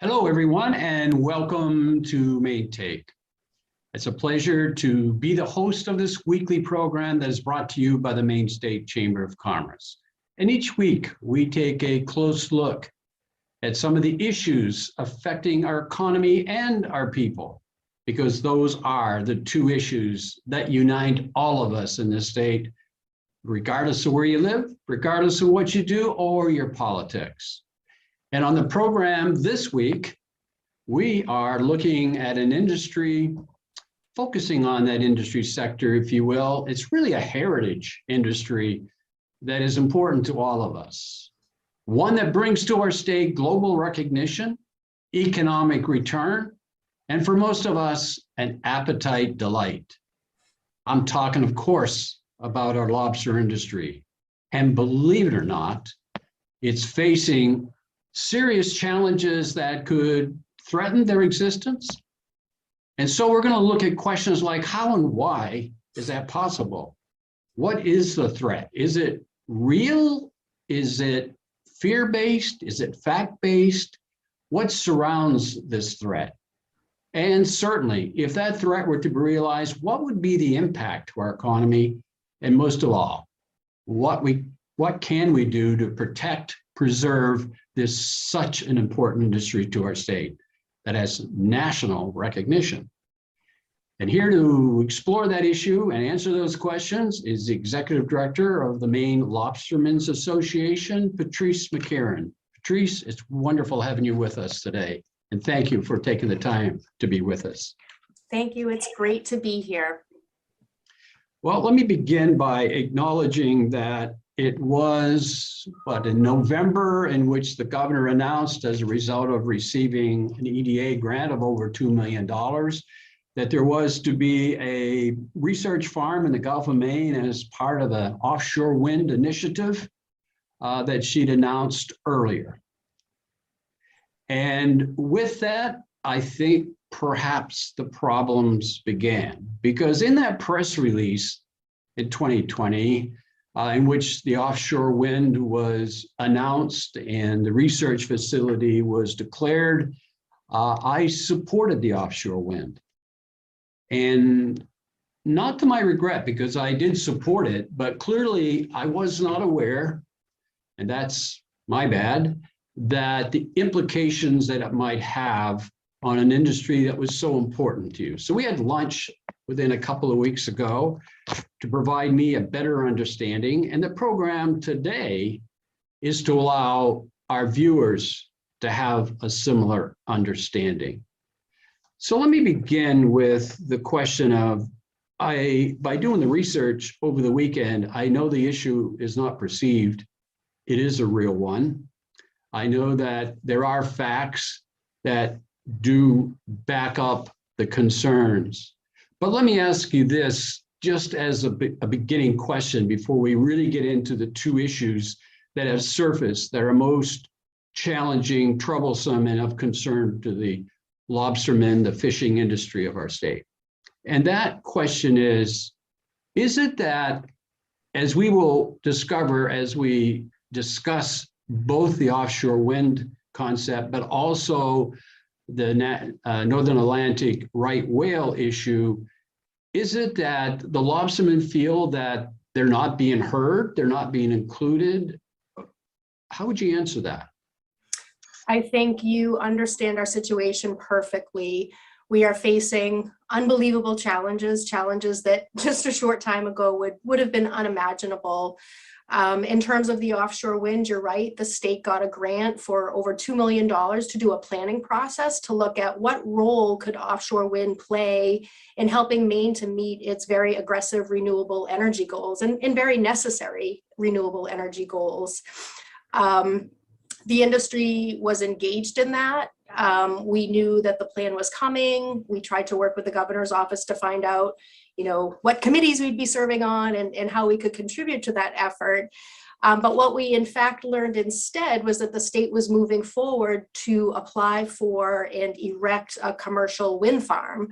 Hello, everyone, and welcome to Maine Take. It's a pleasure to be the host of this weekly program that is brought to you by the Maine State Chamber of Commerce. And each week, we take a close look at some of the issues affecting our economy and our people, because those are the two issues that unite all of us in this state, regardless of where you live, regardless of what you do or your politics. And on the program this week, we are looking at an industry, focusing on that industry sector, if you will. It's really a heritage industry that is important to all of us. One that brings to our state global recognition, economic return, and for most of us, an appetite delight. I'm talking, of course, about our lobster industry. And believe it or not, it's facing serious challenges that could threaten their existence. And so we're going to look at questions like how and why is that possible? What is the threat? Is it real? Is it fear-based? Is it fact-based? What surrounds this threat? And certainly, if that threat were to be realized, what would be the impact to our economy? And most of all, what can we do to protect, preserve this such an important industry to our state that has national recognition? And here to explore that issue and answer those questions is the Executive Director of the Maine Lobstermen's Association, Patrice McCarron. Patrice, it's wonderful having you with us today. And thank you for taking the time to be with us. Thank you. It's great to be here. Well, let me begin by acknowledging that it was, in November, in which the governor announced, as a result of receiving an EDA grant of over $2 million, that there was to be a research farm in the Gulf of Maine as part of the Offshore Wind initiative that she'd announced earlier. And with that, I think perhaps the problems began, because in that press release in 2020, in which the offshore wind was announced and the research facility was declared, I supported the offshore wind. And not to my regret, because I did support it, but clearly I was not aware, and that's my bad, that the implications that it might have on an industry that was so important to you. So we had lunch within a couple of weeks ago to provide me a better understanding. And the program today is to allow our viewers to have a similar understanding. So let me begin with the question of, by doing the research over the weekend, I know the issue is not perceived. It is a real one. I know that there are facts that do back up the concerns. But let me ask you this, just as a beginning question before we really get into the two issues that have surfaced that are most challenging, troublesome, and of concern to the lobstermen, the fishing industry of our state. And that question is it that, as we will discover as we discuss both the offshore wind concept, but also the Northern Atlantic right whale issue, is it that the lobstermen feel that they're not being heard, they're not being included? How would you answer that? I think you understand our situation perfectly. We are facing unbelievable challenges that just a short time ago would have been unimaginable. In terms of the offshore wind, you're right, the state got a grant for over $2 million to do a planning process to look at what role could offshore wind play in helping Maine to meet its very aggressive renewable energy goals and very necessary renewable energy goals. The industry was engaged in that. We knew that the plan was coming. We tried to work with the governor's office to find out what committees we'd be serving on and how we could contribute to that effort. But what we in fact learned instead was that the state was moving forward to apply for and erect a commercial wind farm.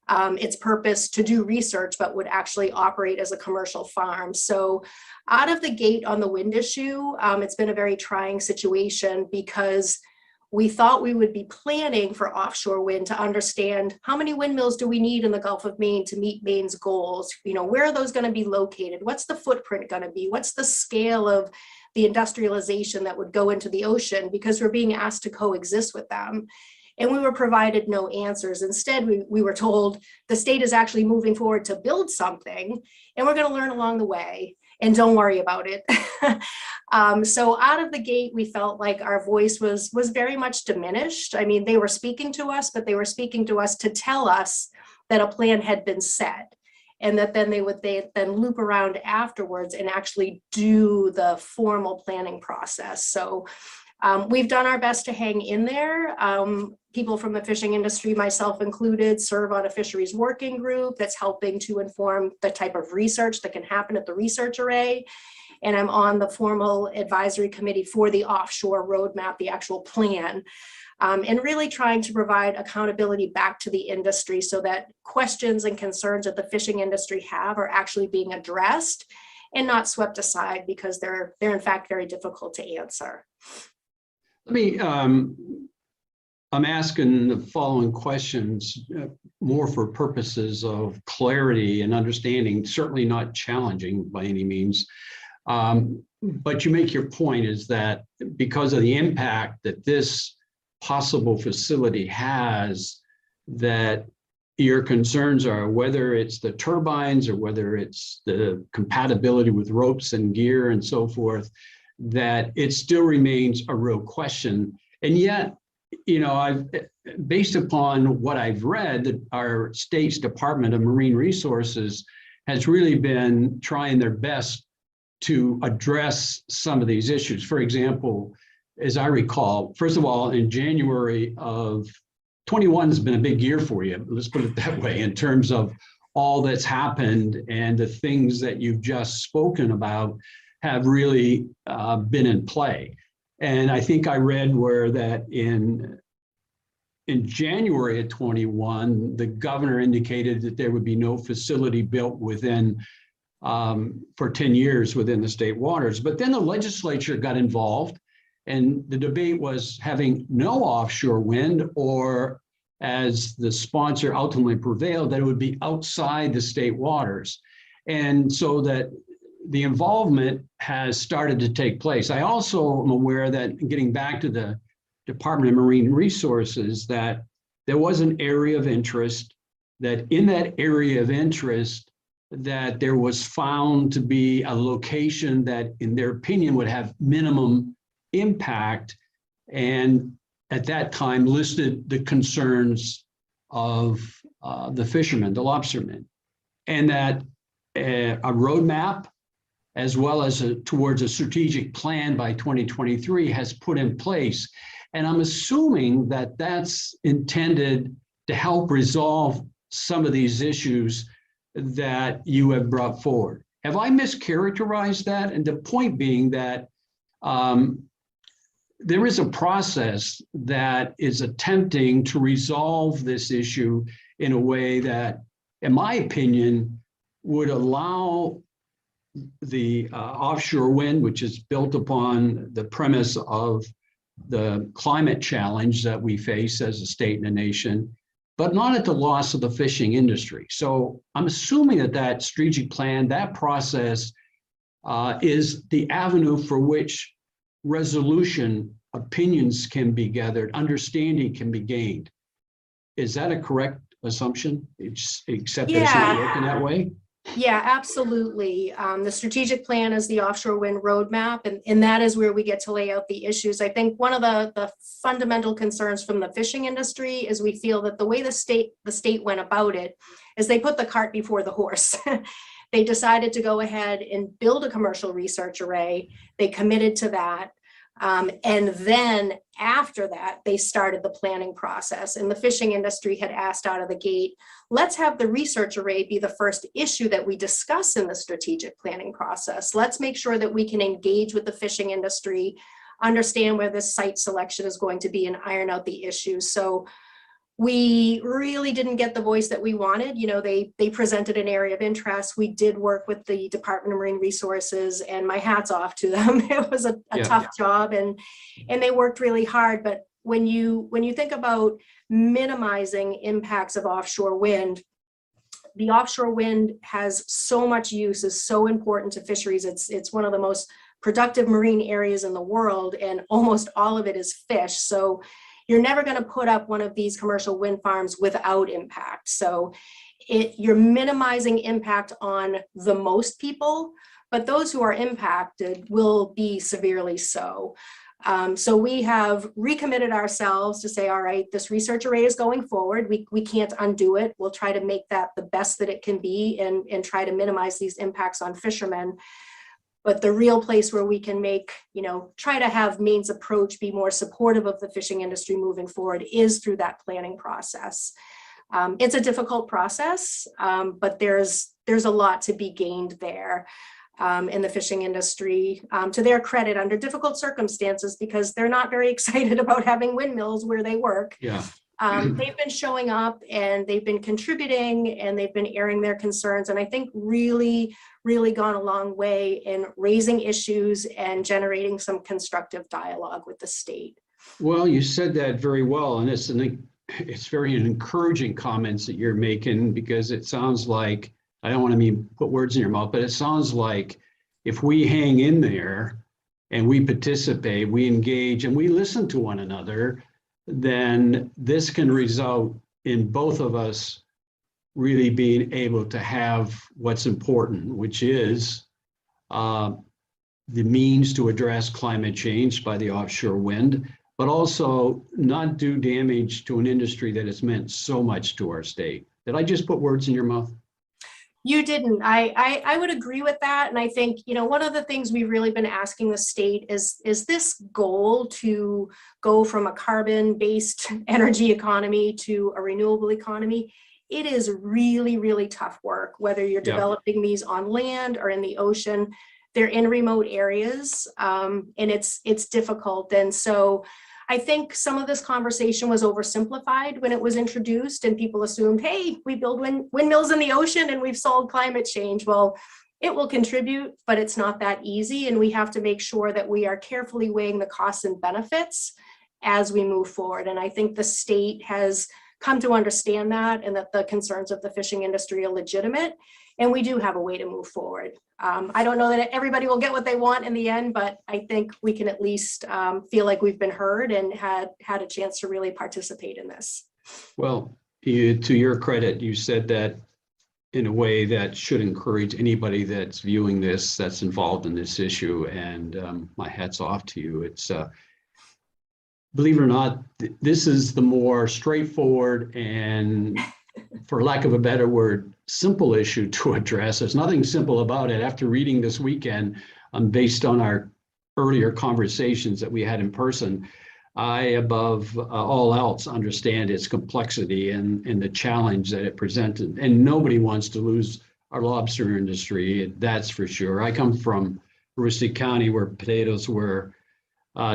Its purpose to do research, but would actually operate as a commercial farm. So out of the gate on the wind issue, it's been a very trying situation because we thought we would be planning for offshore wind to understand how many windmills do we need in the Gulf of Maine to meet Maine's goals? Where are those going to be located? What's the footprint going to be? What's the scale of the industrialization that would go into the ocean, because we're being asked to coexist with them? And we were provided no answers. Instead, we were told the state is actually moving forward to build something, and we're going to learn along the way, and don't worry about it. So out of the gate, we felt like our voice was very much diminished. I mean, they were speaking to us, but they were speaking to us to tell us that a plan had been set, and that then they would then loop around afterwards and actually do the formal planning process. So we've done our best to hang in there. People from the fishing industry, myself included, serve on a fisheries working group that's helping to inform the type of research that can happen at the research array. And I'm on the formal advisory committee for the offshore roadmap, the actual plan, and really trying to provide accountability back to the industry so that questions and concerns that the fishing industry have are actually being addressed and not swept aside, because they're in fact very difficult to answer. Let me, I'm asking the following questions more for purposes of clarity and understanding, certainly not challenging by any means. But you make your point is that because of the impact that this possible facility has, that your concerns are whether it's the turbines or whether it's the compatibility with ropes and gear and so forth, that it still remains a real question. And yet, based upon what I've read, that our state's Department of Marine Resources has really been trying their best to address some of these issues. For example, as I recall, first of all, in January of 21 has been a big year for you, let's put it that way, in terms of all that's happened and the things that you've just spoken about have really been in play. And I think I read where that in January of 21, the governor indicated that there would be no facility built within for 10 years within the state waters. But then the legislature got involved, and the debate was having no offshore wind, or as the sponsor ultimately prevailed, that it would be outside the state waters. And so that the involvement has started to take place. I also am aware that, getting back to the Department of Marine Resources, that there was an area of interest, that in that area of interest, that there was found to be a location that, in their opinion, would have minimum impact, and at that time listed the concerns of the fishermen, the lobstermen, and that a roadmap, as well as towards a strategic plan by 2023, has put in place. And I'm assuming that that's intended to help resolve some of these issues that you have brought forward. Have I mischaracterized that? And the point being that there is a process that is attempting to resolve this issue in a way that, in my opinion, would allow the offshore wind, which is built upon the premise of the climate challenge that we face as a state and a nation, but not at the loss of the fishing industry. So I'm assuming that that strategic plan, that process is the avenue for which resolution, opinions can be gathered, understanding can be gained. Is that a correct assumption? Except that it's not working that way? Yeah, absolutely. The strategic plan is the offshore wind roadmap, and that is where we get to lay out the issues. I think one of the fundamental concerns from the fishing industry is we feel that the way the state went about it is they put the cart before the horse. They decided to go ahead and build a commercial research array. They committed to that. And then after that, they started the planning process, and the fishing industry had asked out of the gate, let's have the research array be the first issue that we discuss in the strategic planning process. Let's make sure that we can engage with the fishing industry, understand where this site selection is going to be, and iron out the issues. So we really didn't get the voice that we wanted. You know, they presented an area of interest. We did work with the Department of Marine Resources, and my hat's off to them. It was a tough job, and they worked really hard, but when you think about minimizing impacts of offshore wind, the offshore wind has so much use, is so important to fisheries. It's one of the most productive marine areas in the world, and almost all of it is fish. So you're never going to put up one of these commercial wind farms without impact. So you're minimizing impact on the most people, but those who are impacted will be severely so. So we have recommitted ourselves to say, all right, this research array is going forward. We can't undo it. We'll try to make that the best that it can be and try to minimize these impacts on fishermen. But the real place where we can make, try to have Maine's approach be more supportive of the fishing industry moving forward is through that planning process. It's a difficult process, but there's a lot to be gained there. In the fishing industry, to their credit, under difficult circumstances, because they're not very excited about having windmills where they work. Yeah. They've been showing up and they've been contributing and they've been airing their concerns, and I think really gone a long way in raising issues and generating some constructive dialogue with the state. Well, you said that very well, and it's very encouraging comments that you're making, because it sounds like, I don't want to put words in your mouth, but it sounds like if we hang in there and we participate, we engage, and we listen to one another, then this can result in both of us really being able to have what's important, which is the means to address climate change by the offshore wind, but also not do damage to an industry that has meant so much to our state. Did I just put words in your mouth? You didn't. I would agree with that. And I think, one of the things we've really been asking the state is this goal to go from a carbon-based energy economy to a renewable economy. It is really tough work, whether you're developing these on land or in the ocean. They're in remote areas, and it's difficult. And so I think some of this conversation was oversimplified when it was introduced, and people assumed, hey, we build windmills in the ocean and we've solved climate change. Well, it will contribute, but it's not that easy. And we have to make sure that we are carefully weighing the costs and benefits as we move forward. And I think the state has come to understand that, and that the concerns of the fishing industry are legitimate. And we do have a way to move forward. I don't know that everybody will get what they want in the end, but I think we can at least feel like we've been heard and had a chance to really participate in this. Well, to your credit, you said that in a way that should encourage anybody that's viewing this, that's involved in this issue, and my hat's off to you. It's believe it or not, this is the more straightforward and, for lack of a better word, simple issue to address. There's nothing simple about it. After reading this weekend, based on our earlier conversations that we had in person, I, above all else, understand its complexity and the challenge that it presented. And nobody wants to lose our lobster industry, that's for sure. I come from Aroostook County, where potatoes were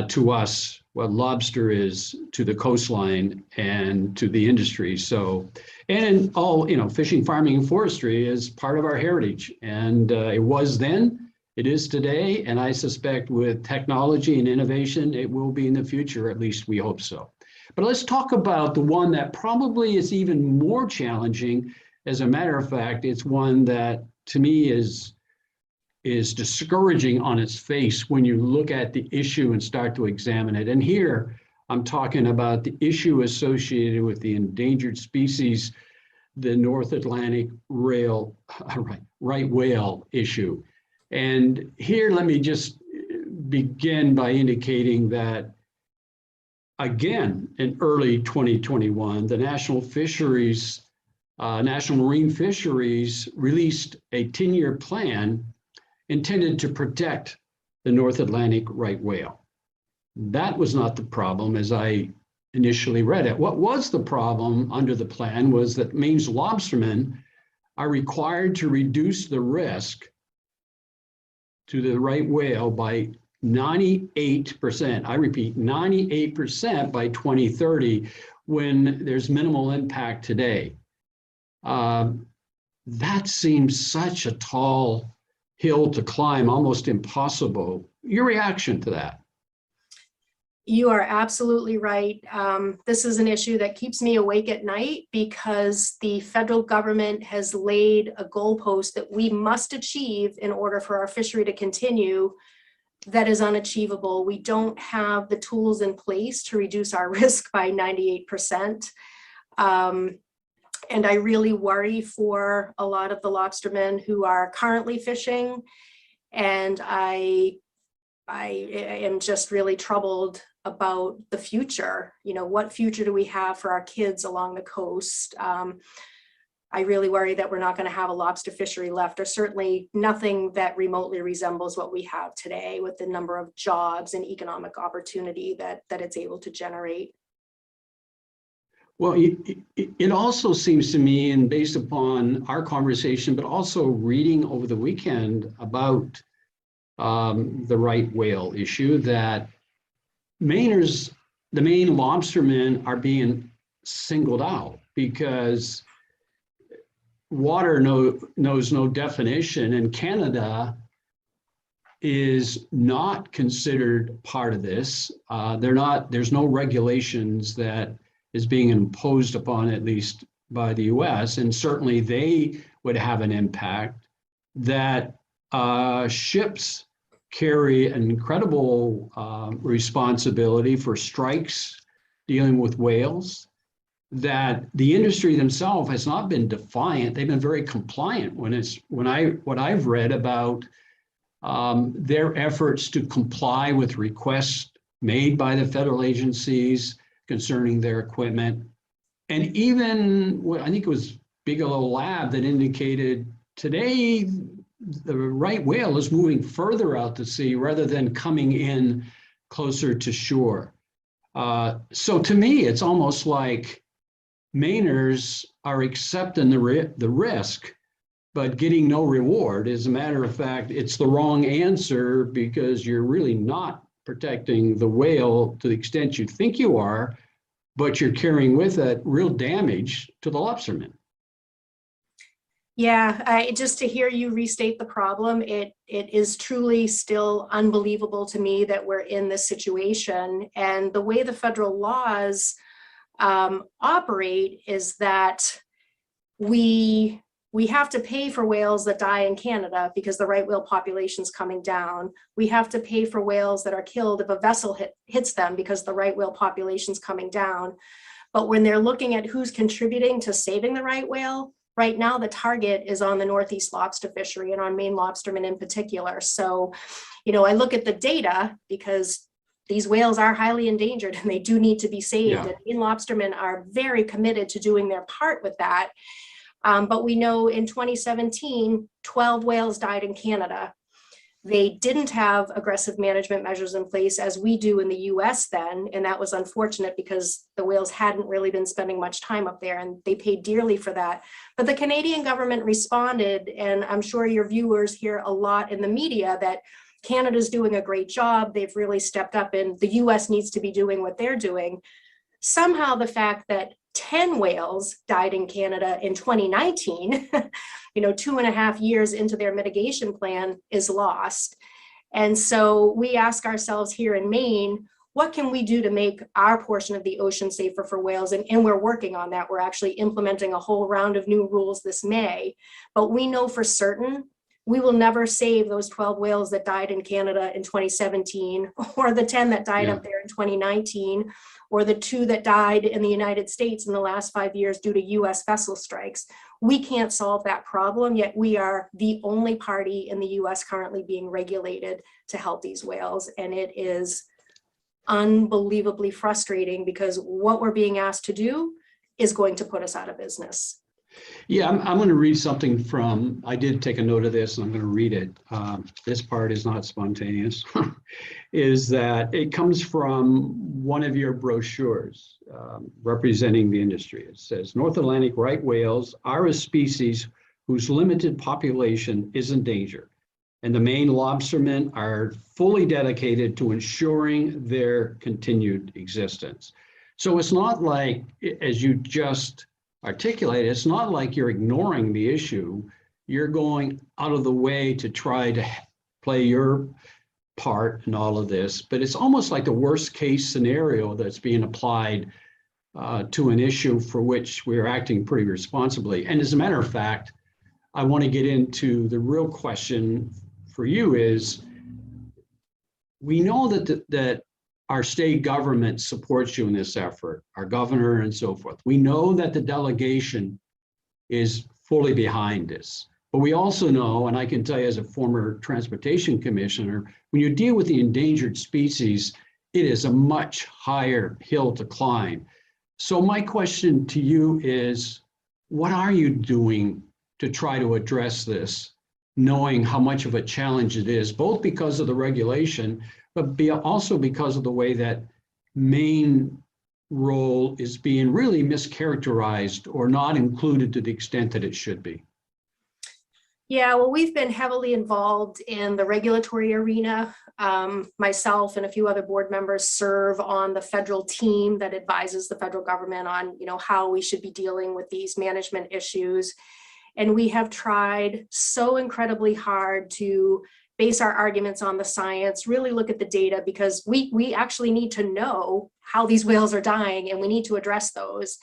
to us what lobster is to the coastline and to the industry. So, and all, fishing, farming, and forestry is part of our heritage. And it was then, it is today, and I suspect with technology and innovation, it will be in the future, at least we hope so. But let's talk about the one that probably is even more challenging. As a matter of fact, it's one that to me is discouraging on its face when you look at the issue and start to examine it. And here I'm talking about the issue associated with the endangered species, the North Atlantic right whale issue. And here, let me just begin by indicating that, again, in early 2021, the National Marine Fisheries released a 10-year plan intended to protect the North Atlantic right whale. That was not the problem as I initially read it. What was the problem under the plan was that Maine's lobstermen are required to reduce the risk to the right whale by 98%. I repeat, 98% by 2030, when there's minimal impact today. That seems such a tall hill to climb, almost impossible. Your reaction to that? You are absolutely right. This is an issue that keeps me awake at night because the federal government has laid a goalpost that we must achieve in order for our fishery to continue that is unachievable. We don't have the tools in place to reduce our risk by 98%. And I really worry for a lot of the lobstermen who are currently fishing. And I am just really troubled about the future. You know, what future do we have for our kids along the coast? I really worry that we're not going to have a lobster fishery left, or certainly nothing that remotely resembles what we have today with the number of jobs and economic opportunity that it's able to generate. Well, it also seems to me, and based upon our conversation, but also reading over the weekend about the right whale issue, that the Maine lobstermen are being singled out because water knows no definition, and Canada is not considered part of this. There's no regulations that is being imposed upon, at least by the US, and certainly they would have an impact. That ships carry an incredible responsibility for strikes dealing with whales, that the industry themselves has not been defiant. They've been very compliant what I've read about their efforts to comply with requests made by the federal agencies concerning their equipment. And even I think it was Bigelow Lab that indicated today the right whale is moving further out to sea rather than coming in closer to shore. So to me, it's almost like Mainers are accepting the risk, but getting no reward. As a matter of fact, it's the wrong answer because you're really not protecting the whale to the extent you think you are, but you're carrying with it real damage to the lobstermen. Yeah, just to hear you restate the problem, it is truly still unbelievable to me that we're in this situation. And the way the federal laws operate is that we have to pay for whales that die in Canada because the right whale population is coming down. We have to pay for whales that are killed if a vessel hits them because the right whale population is coming down. But when they're looking at who's contributing to saving the right whale, right now the target is on the Northeast lobster fishery and on Maine lobstermen in particular. So, you know, I look at the data because these whales are highly endangered and they do need to be saved. Yeah. And Maine lobstermen are very committed to doing their part with that. But we know in 2017, 12 whales died in Canada. They didn't have aggressive management measures in place as we do in the US then, and that was unfortunate because the whales hadn't really been spending much time up there and they paid dearly for that. But the Canadian government responded, and I'm sure your viewers hear a lot in the media that Canada's doing a great job. They've really stepped up and the US needs to be doing what they're doing. Somehow the fact that 10 whales died in Canada in 2019, you know, 2.5 years into their mitigation plan is lost. And so we ask ourselves here in Maine, what can we do to make our portion of the ocean safer for whales? And we're working on that. We're actually implementing a whole round of new rules this May, but we know for certain we will never save those 12 whales that died in Canada in 2017, or the 10 that died up there in 2019, or the 2 that died in the United States in the last 5 years due to US vessel strikes. We can't solve that problem, yet we are the only party in the US currently being regulated to help these whales. And it is unbelievably frustrating because what we're being asked to do is going to put us out of business. Yeah, I'm going to read something from, I did take a note of this and I'm going to read it. This part is not spontaneous, is that it comes from one of your brochures representing the industry. It says, North Atlantic right whales are a species whose limited population is in danger, and the Maine lobstermen are fully dedicated to ensuring their continued existence. So it's not like, as you just articulate, it's not like you're ignoring the issue. You're going out of the way to try to play your part in all of this, but it's almost like the worst case scenario that's being applied to an issue for which we're acting pretty responsibly. And as a matter of fact, I want to get into the real question for you is, we know that our state government supports you in this effort, our governor and so forth. We know that the delegation is fully behind this. But we also know, and I can tell you as a former transportation commissioner, when you deal with the endangered species, it is a much higher hill to climb. So my question to you is, what are you doing to try to address this, knowing how much of a challenge it is, both because of the regulation, but also because of the way that Maine role is being really mischaracterized or not included to the extent that it should be? Yeah, well, we've been heavily involved in the regulatory arena. Myself and a few other board members serve on the federal team that advises the federal government on, how we should be dealing with these management issues. And we have tried so incredibly hard to base our arguments on the science, really look at the data, because we actually need to know how these whales are dying and we need to address those.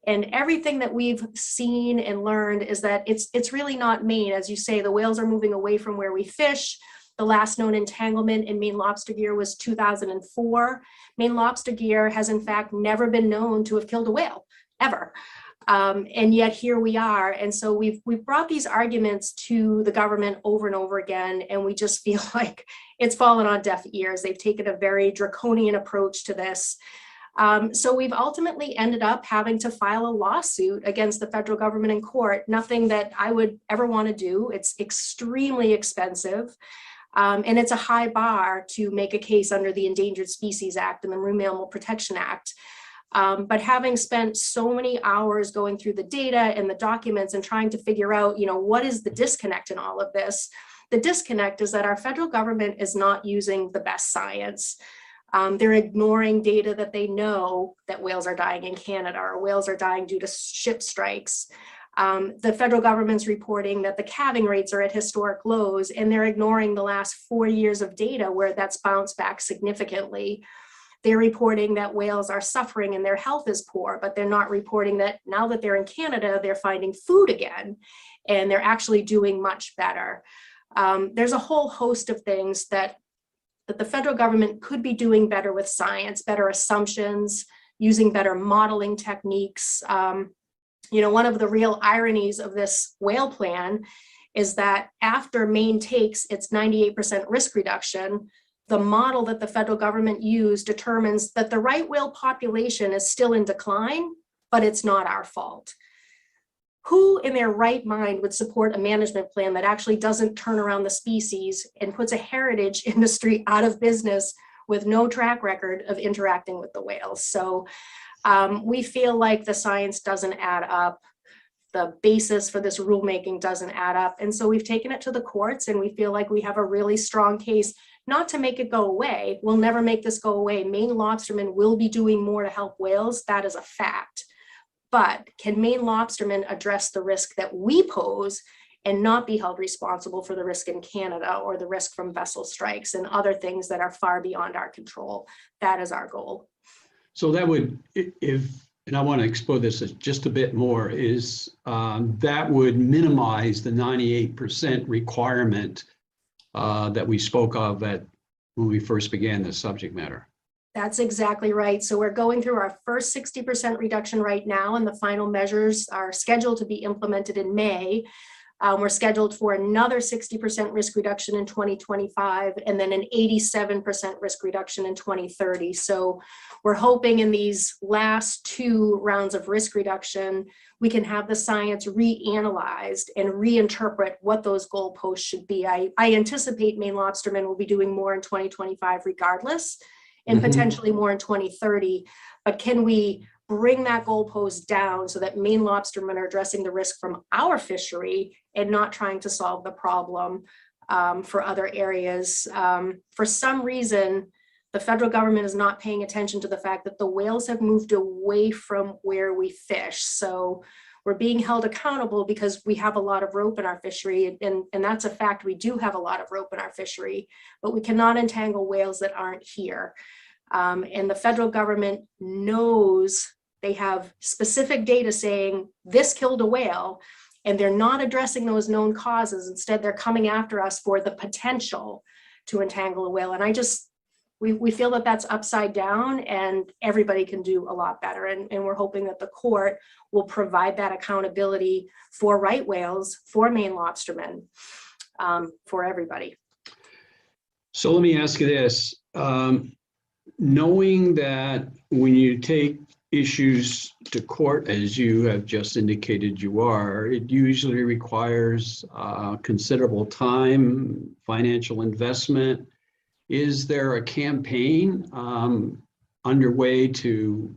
And everything that we've seen and learned is that it's really not Maine. As you say, the whales are moving away from where we fish. The last known entanglement in Maine lobster gear was 2004. Maine lobster gear has in fact never been known to have killed a whale, ever. And yet here we are. And so we've brought these arguments to the government over and over again, and we just feel like it's fallen on deaf ears. They've taken a very draconian approach to this. So we've ultimately ended up having to file a lawsuit against the federal government in court, nothing that I would ever want to do. It's extremely expensive. And it's a high bar to make a case under the Endangered Species Act and the Marine Mammal Protection Act. But having spent so many hours going through the data and the documents and trying to figure out, what is the disconnect in all of this? The disconnect is that our federal government is not using the best science. They're ignoring data that they know that whales are dying in Canada or whales are dying due to ship strikes. The federal government's reporting that the calving rates are at historic lows, and they're ignoring the last 4 years of data where that's bounced back significantly. They're reporting that whales are suffering and their health is poor, but they're not reporting that now that they're in Canada, they're finding food again, and they're actually doing much better. There's a whole host of things that the federal government could be doing better with science, better assumptions, using better modeling techniques. One of the real ironies of this whale plan is that after Maine takes its 98% risk reduction, the model that the federal government used determines that the right whale population is still in decline, but it's not our fault. Who in their right mind would support a management plan that actually doesn't turn around the species and puts a heritage industry out of business with no track record of interacting with the whales? So we feel like the science doesn't add up. The basis for this rulemaking doesn't add up. And so we've taken it to the courts, and we feel like we have a really strong case, not to make it go away. We'll never make this go away. Maine lobstermen will be doing more to help whales. That is a fact. But can Maine lobstermen address the risk that we pose and not be held responsible for the risk in Canada or the risk from vessel strikes and other things that are far beyond our control? That is our goal. So that would, and I want to explore this just a bit more, is that would minimize the 98% requirement that we spoke of when we first began this subject matter. That's exactly right. So we're going through our first 60% reduction right now, and the final measures are scheduled to be implemented in May. We're scheduled for another 60% risk reduction in 2025, and then an 87% risk reduction in 2030. So we're hoping in these last 2 rounds of risk reduction, we can have the science reanalyzed and reinterpret what those goalposts should be. I anticipate Maine lobstermen will be doing more in 2025 regardless, and potentially more in 2030. But can we bring that goalpost down so that Maine lobstermen are addressing the risk from our fishery and not trying to solve the problem for other areas? For some reason, the federal government is not paying attention to the fact that the whales have moved away from where we fish. So We're being held accountable because we have a lot of rope in our fishery, and that's a fact. We do have a lot of rope in our fishery, but we cannot entangle whales that aren't here. And the federal government knows, they have specific data saying this killed a whale, and they're not addressing those known causes. Instead, they're coming after us for the potential to entangle a whale. And we feel that that's upside down, and everybody can do a lot better. And we're hoping that the court will provide that accountability for right whales, for Maine lobstermen, for everybody. So let me ask you this. Knowing that when you take issues to court, as you have just indicated you are, it usually requires considerable time, financial investment. Is there a campaign underway to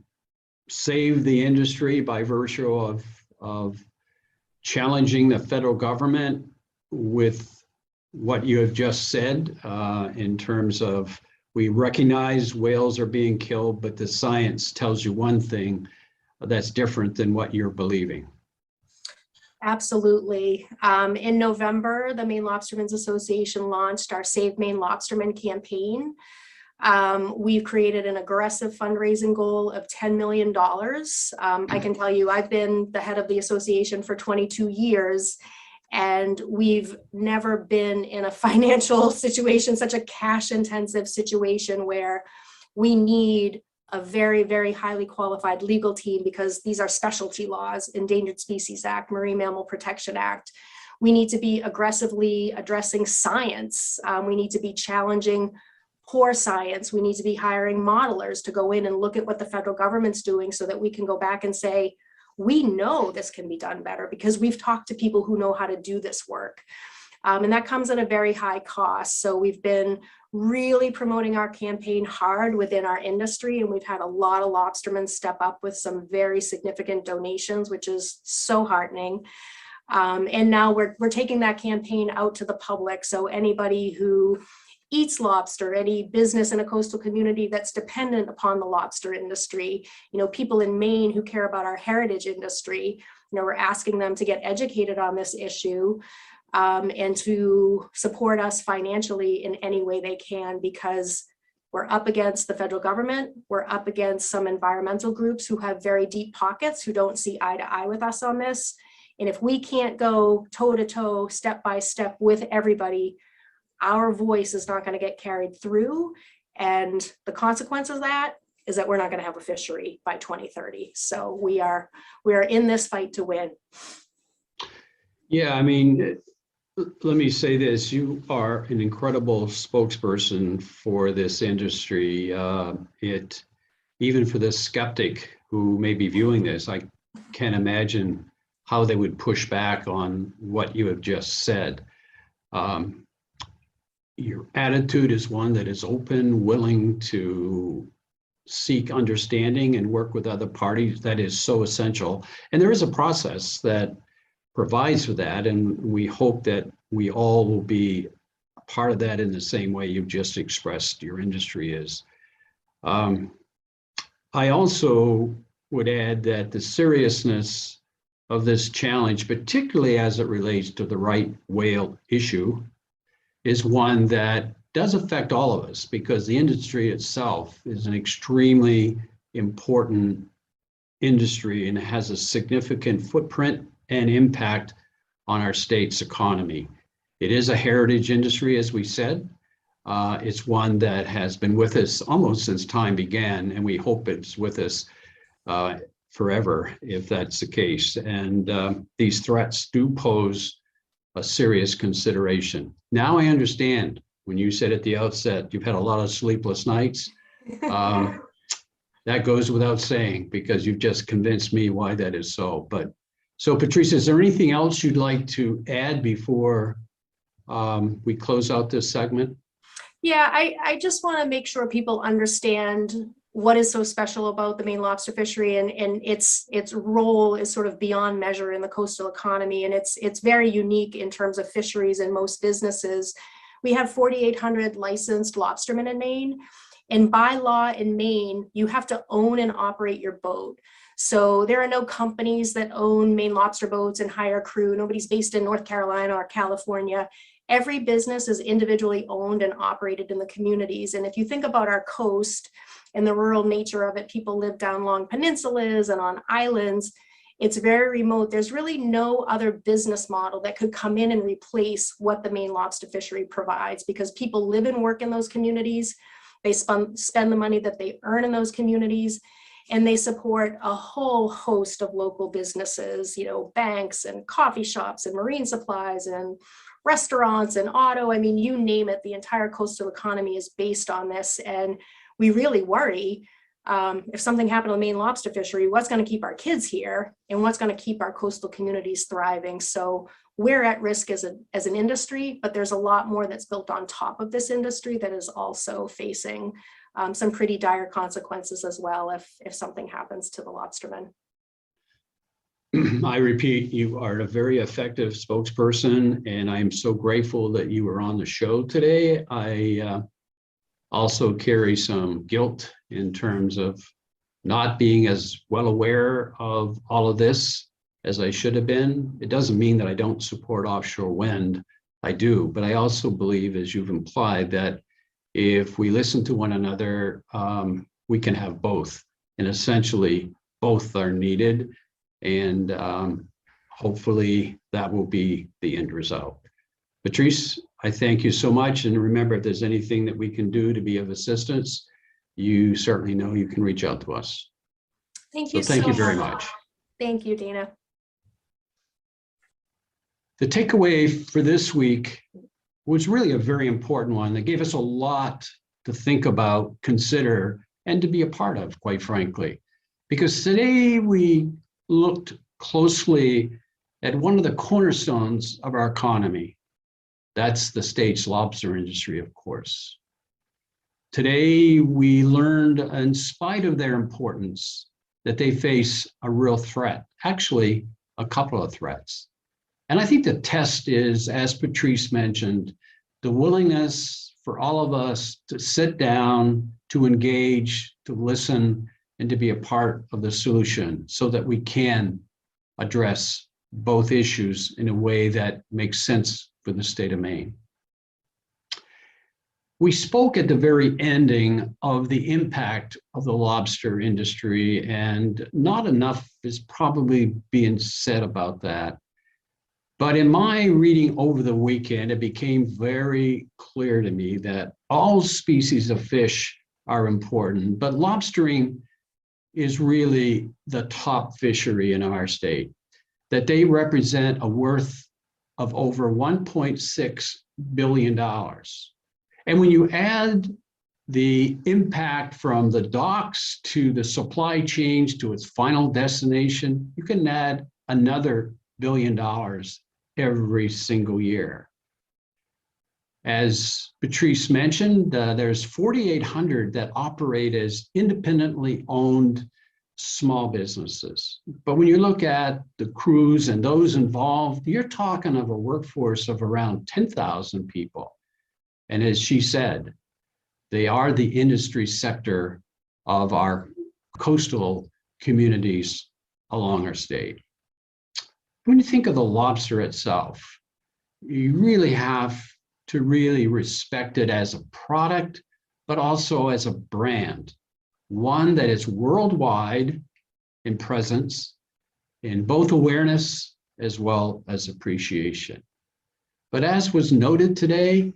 save the industry by virtue of challenging the federal government with what you have just said in terms of, we recognize whales are being killed, but the science tells you one thing that's different than what you're believing? Absolutely. In November, the Maine Lobstermen's Association launched our Save Maine Lobstermen campaign. We've created an aggressive fundraising goal of $10 million. I can tell you, I've been the head of the association for 22 years, and we've never been in a financial situation, such a cash-intensive situation, where we need a very, very highly qualified legal team, because these are specialty laws: Endangered Species Act, Marine Mammal Protection Act. We need to be aggressively addressing science. We need to be challenging poor science. We need to be hiring modelers to go in and look at what the federal government's doing, so that we can go back and say, we know this can be done better because we've talked to people who know how to do this work. And that comes at a very high cost. So we've been really promoting our campaign hard within our industry, and we've had a lot of lobstermen step up with some very significant donations, which is so heartening. And now we're taking that campaign out to the public. So anybody who eats lobster, any business in a coastal community that's dependent upon the lobster industry, people in Maine who care about our heritage industry, we're asking them to get educated on this issue, and to support us financially in any way they can, because we're up against the federal government. We're up against some environmental groups who have very deep pockets, who don't see eye to eye with us on this. And if we can't go toe to toe, step by step with everybody, our voice is not going to get carried through. And the consequence of that is that we're not going to have a fishery by 2030. So we are in this fight to win. Yeah, I mean, let me say this. You are an incredible spokesperson for this industry. Even for the skeptic who may be viewing this, I can't imagine how they would push back on what you have just said. Your attitude is one that is open, willing to seek understanding and work with other parties. That is so essential. And there is a process that provides for that. And we hope that we all will be a part of that in the same way you've just expressed your industry is. I also would add that the seriousness of this challenge, particularly as it relates to the right whale issue, is one that does affect all of us, because the industry itself is an extremely important industry and has a significant footprint and impact on our state's economy. It is a heritage industry, as we said. It's one that has been with us almost since time began, and we hope it's with us forever, if that's the case. And these threats do pose a serious consideration. Now I understand when you said at the outset you've had a lot of sleepless nights. That goes without saying, because you've just convinced me why that is so. But so, Patrice, is there anything else you'd like to add before we close out this segment? Yeah, I just want to make sure people understand what is so special about the Maine lobster fishery, and its role is sort of beyond measure in the coastal economy, and it's very unique in terms of fisheries and most businesses. We have 4,800 licensed lobstermen in Maine, and by law in Maine, you have to own and operate your boat. So there are no companies that own Maine lobster boats and hire crew. Nobody's based in North Carolina or California. Every business is individually owned and operated in the communities. And if you think about our coast and the rural nature of it, people live down long peninsulas and on islands. It's very remote. There's really no other business model that could come in and replace what the Maine lobster fishery provides, because people live and work in those communities. They spend the money that they earn in those communities, and they support a whole host of local businesses, you know, banks and coffee shops and marine supplies and restaurants and auto. I mean, you name it, the entire coastal economy is based on this. And we really worry if something happened to the Maine lobster fishery, what's going to keep our kids here and what's going to keep our coastal communities thriving. So we're at risk as an industry, but there's a lot more that's built on top of this industry that is also facing some pretty dire consequences as well if something happens to the lobstermen. I repeat, you are a very effective spokesperson, and I'm so grateful that you were on the show today. I also carry some guilt in terms of not being as well aware of all of this as I should have been. It doesn't mean that I don't support offshore wind. I do, but I also believe, as you've implied, that if we listen to one another, we can have both. And essentially, both are needed. And hopefully that will be the end result. Patrice, I thank you so much. And remember, if there's anything that we can do to be of assistance, you certainly know you can reach out to us. Thank you so you very much. Thank you, Dana. The takeaway for this week was really a very important one that gave us a lot to think about, consider, and to be a part of, quite frankly. Because today we looked closely at one of the cornerstones of our economy. That's the state's lobster industry, of course. Today, we learned, in spite of their importance, that they face a real threat, actually a couple of threats. And I think the test is, as Patrice mentioned, the willingness for all of us to sit down, to engage, to listen, and to be a part of the solution so that we can address both issues in a way that makes sense for the state of Maine. We spoke at the very ending of the impact of the lobster industry, and not enough is probably being said about that. But in my reading over the weekend, it became very clear to me that all species of fish are important, but lobstering is really the top fishery in our state, that they represent a worth of over $1.6 billion. And when you add the impact from the docks to the supply chains to its final destination, you can add another $1 billion every single year. As Patrice mentioned, there's 4,800 that operate as independently owned small businesses. But when you look at the crews and those involved, you're talking of a workforce of around 10,000 people. And as she said, they are the industry sector of our coastal communities along our state. When you think of the lobster itself, you really have to really respect it as a product, but also as a brand, one that is worldwide in presence, in both awareness as well as appreciation. But as was noted today,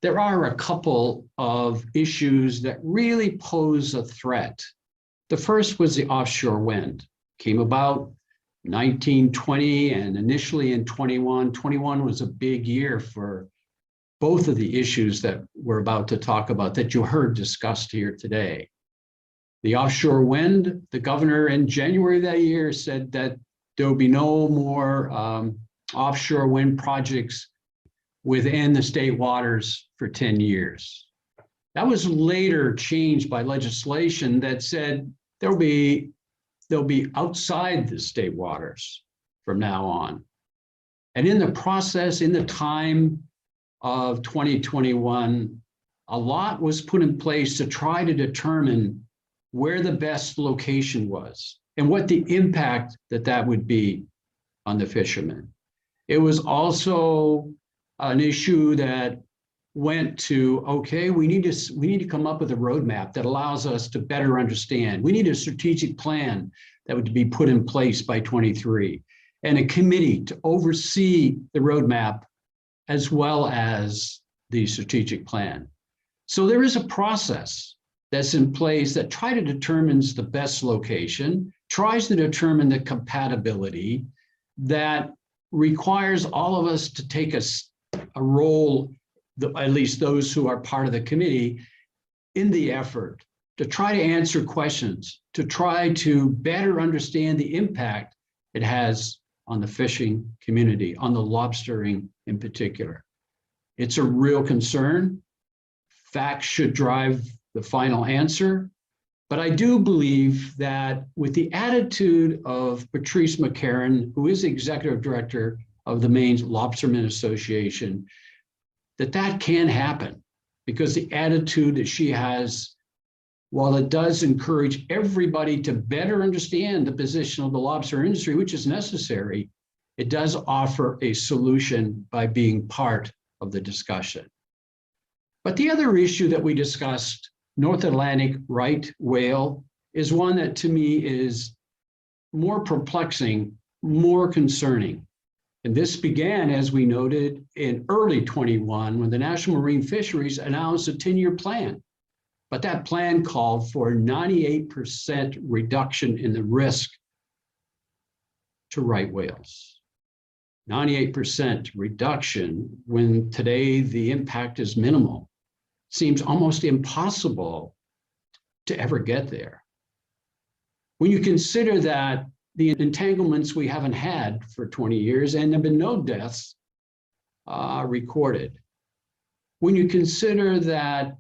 there are a couple of issues that really pose a threat. The first was the offshore wind. Came about 1920 and initially in 21. 21 was a big year for both of the issues that we're about to talk about that you heard discussed here today. The offshore wind, the governor in January of that year said that there will be no more offshore wind projects within the state waters for 10 years. That was later changed by legislation that said they'll be outside the state waters from now on. And in the process, in the time of 2021, a lot was put in place to try to determine where the best location was. and what the impact that would be on the fishermen. It was also an issue that went to, okay, we need to come up with a roadmap that allows us to better understand. We need a strategic plan that would be put in place by 23, and a committee to oversee the roadmap as well as the strategic plan. So there is a process that's in place that determines the best location, tries to determine the compatibility, that requires all of us to take a role, at least those who are part of the committee, in the effort to try to answer questions, to try to better understand the impact it has on the fishing community, on the lobstering in particular. It's a real concern. Facts should drive the final answer. But I do believe that with the attitude of Patrice McCarron, who is the executive director of the Maine Lobstermen Association, that can happen, because the attitude that she has, while it does encourage everybody to better understand the position of the lobster industry, which is necessary, it does offer a solution by being part of the discussion. But the other issue that we discussed, North Atlantic right whale, is one that to me is more perplexing, more concerning. And this began, as we noted, in early 21, when the National Marine Fisheries announced a 10-year plan. But that plan called for a 98% reduction in the risk to right whales. 98% reduction, when today the impact is minimal, seems almost impossible to ever get there. When you consider that the entanglements we haven't had for 20 years and there have been no deaths recorded. When you consider that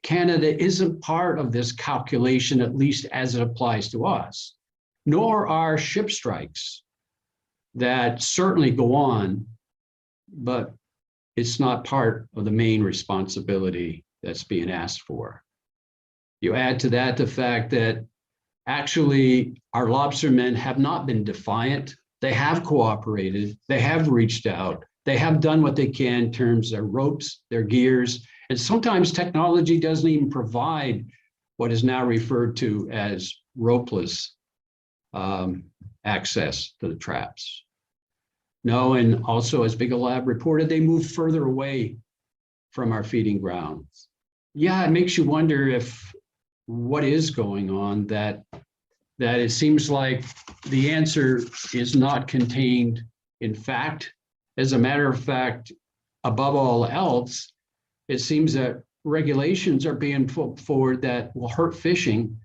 Canada isn't part of this calculation, at least as it applies to us, nor are ship strikes that certainly go on, but it's not part of the main responsibility that's being asked for. You add to that the fact that actually our lobstermen have not been defiant. They have cooperated, they have reached out, they have done what they can in terms of their ropes, their gears, and sometimes technology doesn't even provide what is now referred to as ropeless access to the traps. No, and also as Big Lab reported, they moved further away from our feeding grounds. Yeah, it makes you wonder if what is going on, that it seems like the answer is not contained in fact. As a matter of fact, above all else, it seems that regulations are being put forward that will hurt fishing,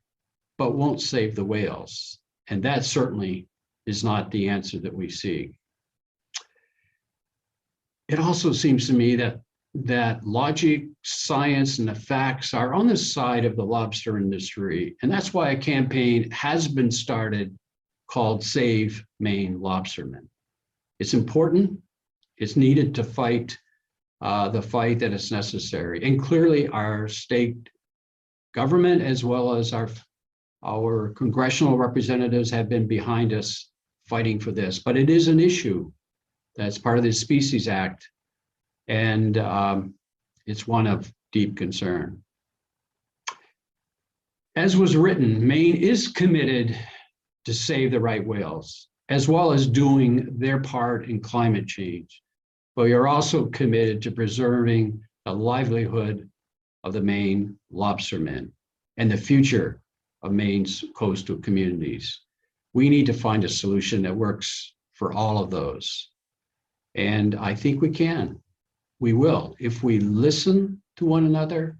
but won't save the whales. And that certainly is not the answer that we seek. It also seems to me that logic, science, and the facts are on the side of the lobster industry. And that's why a campaign has been started called Save Maine Lobstermen. It's important, it's needed to fight the fight that is necessary. And clearly our state government, as well as our congressional representatives, have been behind us fighting for this. But it is an issue that's part of the Species Act, and it's one of deep concern. As was written, Maine is committed to save the right whales, as well as doing their part in climate change. But we are also committed to preserving the livelihood of the Maine lobstermen and the future of Maine's coastal communities. We need to find a solution that works for all of those. And I think we can. We will, if we listen to one another,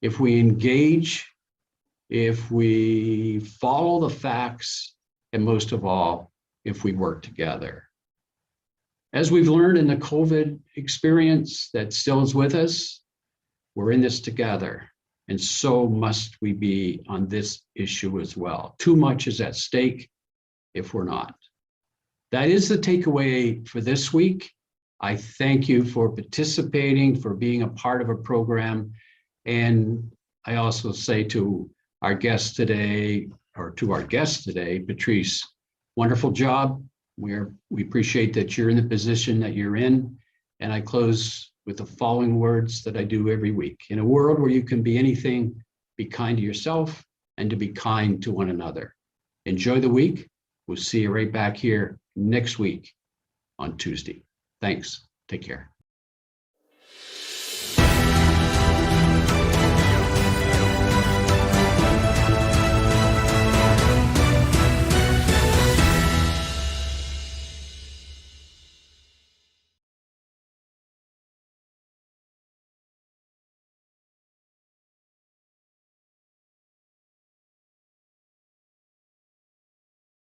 if we engage, if we follow the facts, and most of all, if we work together. As we've learned in the COVID experience that still is with us, we're in this together, and so must we be on this issue as well. Too much is at stake if we're not. That is the takeaway for this week. I thank you for participating, for being a part of a program. And I also say to our guests today, to our guest today, Patrice. Wonderful job. We appreciate that you're in the position that you're in. And I close with the following words that I do every week. In a world where you can be anything, be kind to yourself and to be kind to one another. Enjoy the week. We'll see you right back here next week on Tuesday. Thanks. Take care.